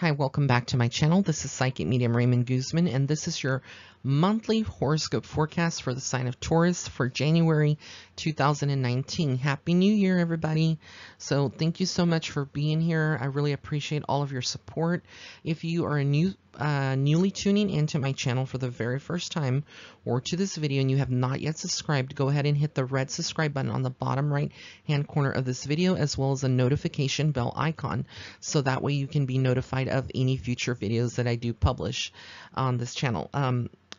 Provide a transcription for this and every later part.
Hi, welcome back to my channel. This is Psychic Medium Raymond Guzman, and this is your monthly horoscope forecast for the sign of Taurus for January 2019. Happy New Year, everybody. So thank you so much for being here. I really appreciate all of your support. If you are newly tuning into my channel for the very first time or to this video and you have not yet subscribed, go ahead and hit the red subscribe button on the bottom right hand corner of this video, as well as a notification bell icon, so that way you can be notified of any future videos that I do publish on this channel.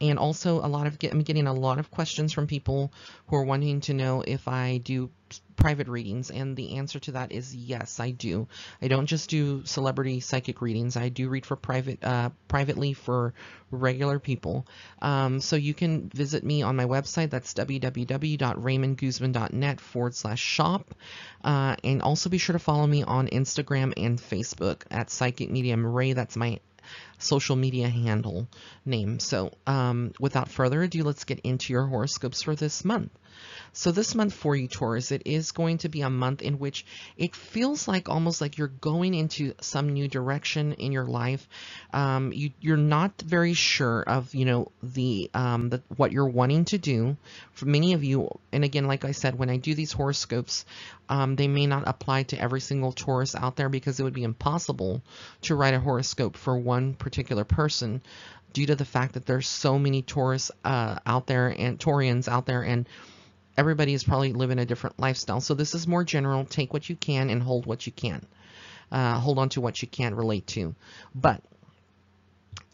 And also I'm getting a lot of questions from people who are wanting to know if I do private readings, and the answer to that is yes, I do. I don't just do celebrity psychic readings. I do read for privately for regular people. So you can visit me on my website. That's www.raymondguzman.net/shop. And also be sure to follow me on Instagram and Facebook at Psychic Medium Ray. That's my social media handle name. So without further ado, let's get into your horoscopes for this month. So this month for you, Taurus, it is going to be a month in which it feels like almost like you're going into some new direction in your life. You're not very sure of, what you're wanting to do. For many of you, and again, like I said, when I do these horoscopes, they may not apply to every single Taurus out there, because it would be impossible to write a horoscope for one particular person due to the fact that there's so many Taurus out there and Taurians out there, and everybody is probably living a different lifestyle. So this is more general. Take what you can and hold what you can. Hold on to what you can relate to. But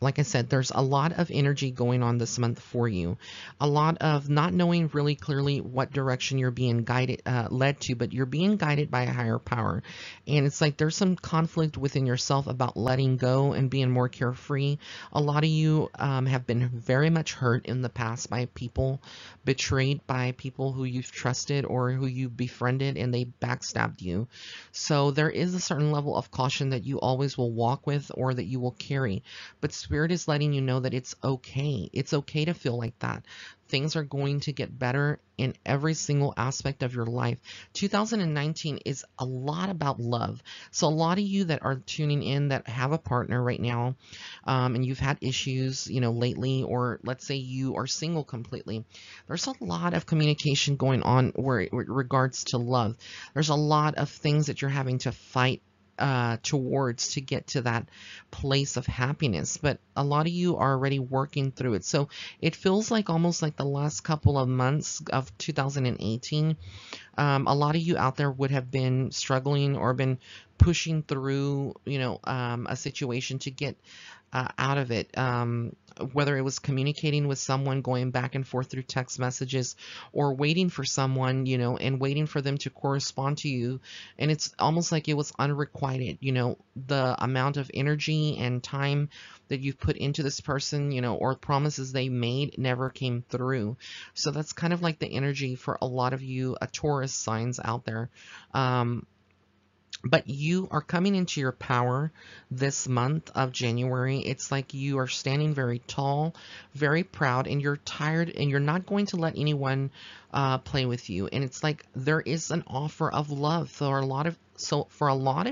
like I said, there's a lot of energy going on this month for you. A lot of not knowing really clearly what direction you're being guided, led to, but you're being guided by a higher power. And it's like there's some conflict within yourself about letting go and being more carefree. A lot of you have been very much hurt in the past by people, betrayed by people who you've trusted or who you befriended, and they backstabbed you. So there is a certain level of caution that you always will walk with, or that you will carry. But Spirit is letting you know that it's okay. It's okay to feel like that. Things are going to get better in every single aspect of your life. 2019 is a lot about love. So a lot of you that are tuning in that have a partner right now, and you've had issues, lately, or let's say you are single completely, there's a lot of communication going on where regards to love. There's a lot of things that you're having to fight towards to get to that place of happiness, but a lot of you are already working through it. So it feels like almost like the last couple of months of 2018, a lot of you out there would have been struggling or been pushing through, a situation to get out of it, whether it was communicating with someone, going back and forth through text messages, or waiting for someone, and waiting for them to correspond to you. And it's almost like it was unrequited, the amount of energy and time that you've put into this person, or promises they made never came through. So that's kind of like the energy for a lot of you Taurus signs out there. But you are coming into your power this month of January. It's like you are standing very tall, very proud, and you're tired, and you're not going to let anyone play with you. And it's like there is an offer of love for a lot of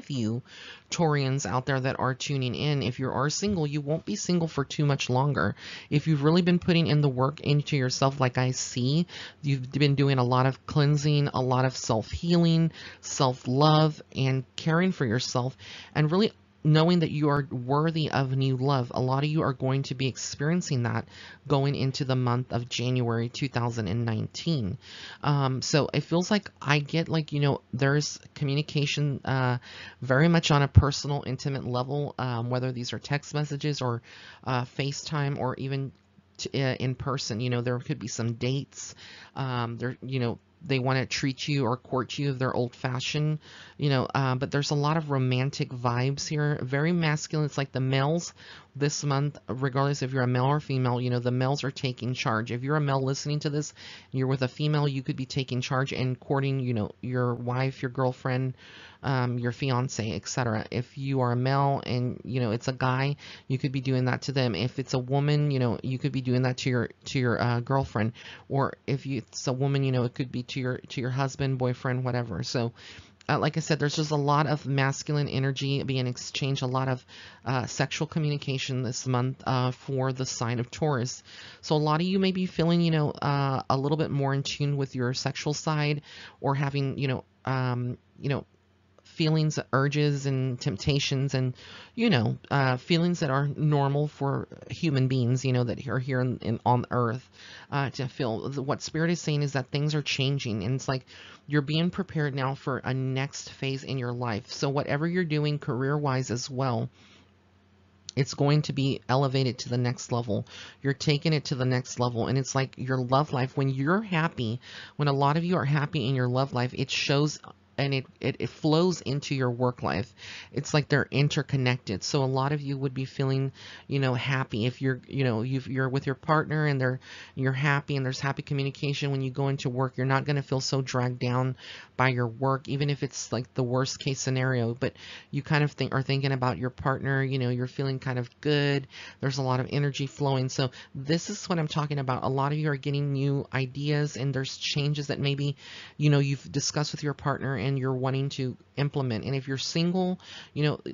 you Taurians out there that are tuning in. If you are single, you won't be single for too much longer. If you've really been putting in the work into yourself, like I see, you've been doing a lot of cleansing, a lot of self-healing, self-love, and caring for yourself, and really knowing that you are worthy of new love. A lot of you are going to be experiencing that going into the month of January 2019. So it feels like I get like, there's communication very much on a personal, intimate level, whether these are text messages or FaceTime, or even in person. There could be some dates. They want to treat you or court you if they're old-fashioned, but there's a lot of romantic vibes here, very masculine. It's like the males this month, regardless if you're a male or female, the males are taking charge. If you're a male listening to this, you're with a female, you could be taking charge and courting, your wife, your girlfriend, your fiance, etc. If you are a male and it's a guy, you could be doing that to them. If it's a woman, you could be doing that to your girlfriend, or if it's a woman, it could be to your husband, boyfriend, whatever. So like I said, there's just a lot of masculine energy being exchanged, a lot of sexual communication this month for the sign of Taurus. So a lot of you may be feeling, a little bit more in tune with your sexual side, or having, feelings, urges, and temptations, and feelings that are normal for human beings, that are here on Earth, to feel. What Spirit is saying is that things are changing, and it's like you're being prepared now for a next phase in your life. So whatever you're doing career-wise as well, it's going to be elevated to the next level. You're taking it to the next level. And it's like your love life, when you're happy, when a lot of you are happy in your love life, it shows, and it flows into your work life. It's like they're interconnected. So a lot of you would be feeling, happy if you're, you're with your partner and you're happy, and there's happy communication. When you go into work, you're not going to feel so dragged down by your work, even if it's like the worst case scenario. But you kind of are thinking about your partner, you're feeling kind of good. There's a lot of energy flowing. So this is what I'm talking about. A lot of you are getting new ideas, and there's changes that maybe, you've discussed with your partner and you're wanting to implement. And if you're single,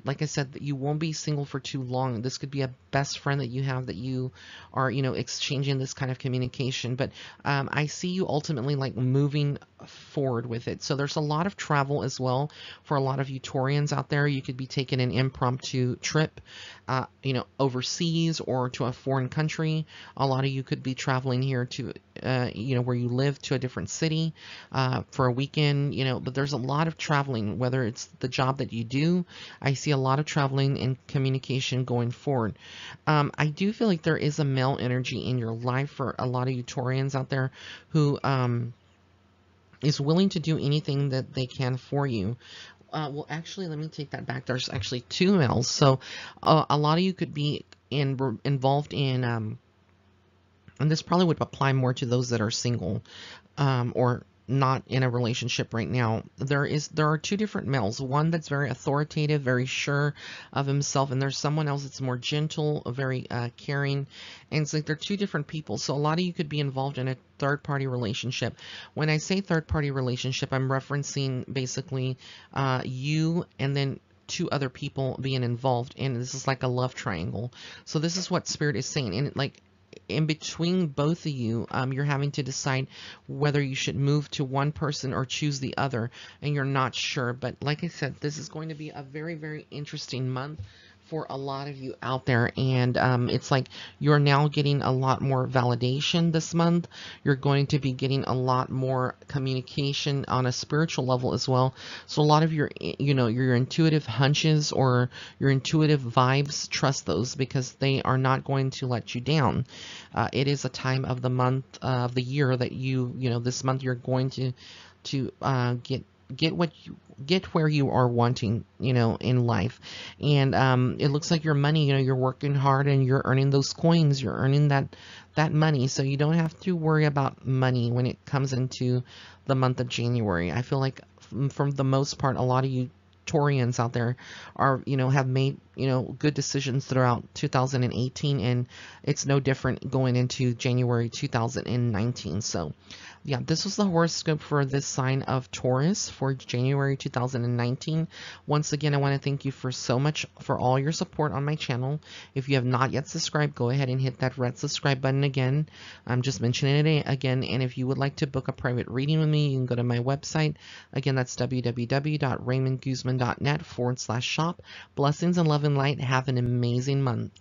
like I said, you won't be single for too long. This could be a best friend that you have, that you are, exchanging this kind of communication. But I see you ultimately like moving forward with it. So there's a lot of travel as well for a lot of you Taurians out there. You could be taking an impromptu trip, overseas or to a foreign country. A lot of you could be traveling here to, where you live, to a different city for a weekend, but there's a lot of traveling, whether it's the job that you do. I see a lot of traveling and communication going forward. I do feel like there is a male energy in your life for a lot of you Taurians out there who is willing to do anything that they can for you. Well, actually, let me take that back. There's actually two males. So a lot of you could be involved in, and this probably would apply more to those that are single, or not in a relationship right now. There are two different males. One that's very authoritative, very sure of himself, and there's someone else that's more gentle, very caring. And it's like they're two different people. So a lot of you could be involved in a third-party relationship. When I say third-party relationship, I'm referencing basically you and then two other people being involved, and this is like a love triangle. So this is what Spirit is saying, and like in between both of you, you're having to decide whether you should move to one person or choose the other, and you're not sure. But like I said, this is going to be a very, very interesting month for a lot of you out there, and it's like you're now getting a lot more validation this month. You're going to be getting a lot more communication on a spiritual level as well. So a lot of your, your intuitive hunches or your intuitive vibes, trust those, because they are not going to let you down. It is a time of the month of the year that this month you're going to get where you are wanting, in life. And it looks like your money, you're working hard and you're earning those coins, you're earning that money. So you don't have to worry about money when it comes into the month of January. I feel like from the most part, a lot of you Taurians out there are, have made, good decisions throughout 2018, and it's no different going into January 2019. So yeah, this was the horoscope for this sign of Taurus for January 2019. Once again, I want to thank you so much for all your support on my channel. If you have not yet subscribed, go ahead and hit that red subscribe button again. I'm just mentioning it again. And if you would like to book a private reading with me, you can go to my website. Again, that's www.raymondguzman.net/shop. Blessings and love and light. Have an amazing month.